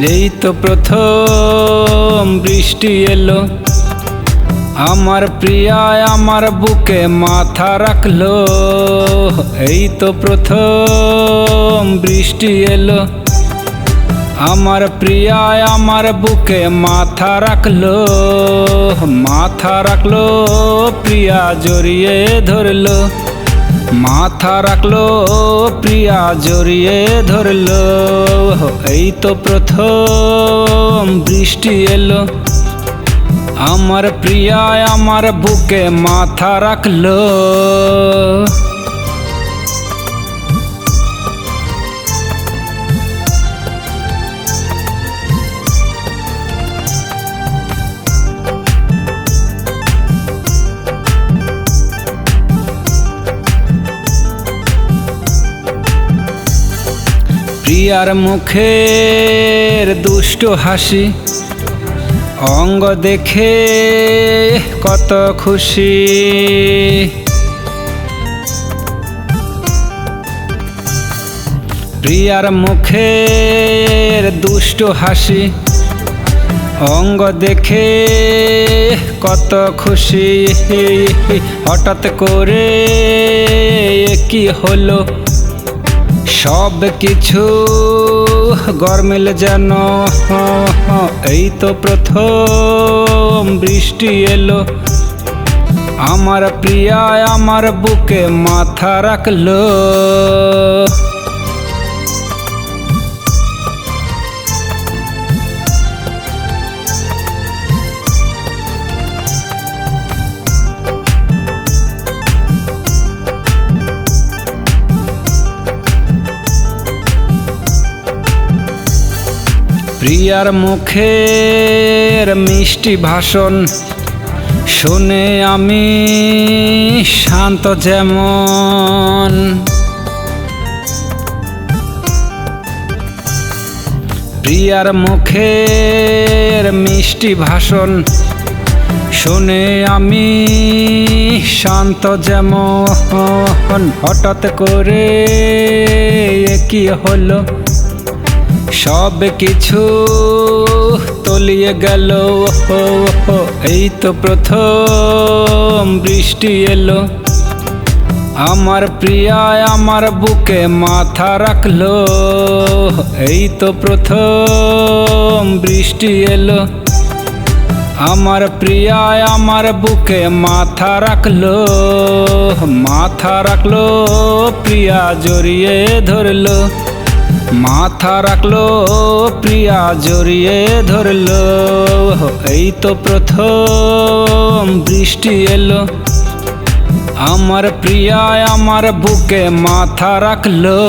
এই তো প্রথম বৃষ্টি এলো, আমার প্রিয়া আমার বুকে মাথা রাখলো। এই তো প্রথম বৃষ্টি এলো, আমার প্রিয়া আমার বুকে মাথা রাখলো। মাথা রাখলো, প্রিয়া জড়িয়ে ধরলো। মাথা রাখলো, প্রিয়া জড়িয়ে ধরলো। এই তো প্রথম বৃষ্টি এলো, আমার প্রিয়া আমার বুকে মাথা রাখলো। প্রিয়ার মুখের দুষ্ট হাসি, অঙ্গ দেখে কত খুশি। প্রিয়ার মুখের দুষ্ট হাসি, অঙ্গ দেখে কত খুশি। হঠাৎ করে কি হলো, সব কিছু গরমিল যেন। এই তো প্রথম বৃষ্টি এলো, আমার প্রিয়া আমার বুকে মাথা রাখলো। প্রিয়ার মুখের মিষ্টি ভাষণ শুনে আমি শান্ত যেমন। প্রিয়ার মুখের মিষ্টি ভাষণ শুনে আমি শান্ত যেমন। হঠাৎ করে কি হলো, সব কিছু তলিয়ে গেল। এই তো প্রথম বৃষ্টি এলো, আমার প্রিয়া আমার বুকে মাথা রাখলো। এই তো প্রথম বৃষ্টি এলো, আমার প্রিয়া আমার বুকে মাথা রাখলো। মাথা রাখলো, প্রিয়া জড়িয়ে ধরলো। মাথা রাখলো, প্রিয়া জড়িয়ে ধরলো। এই তো প্রথম বৃষ্টি এলো, আমার প্রিয়া আমার বুকে মাথা রাখলো।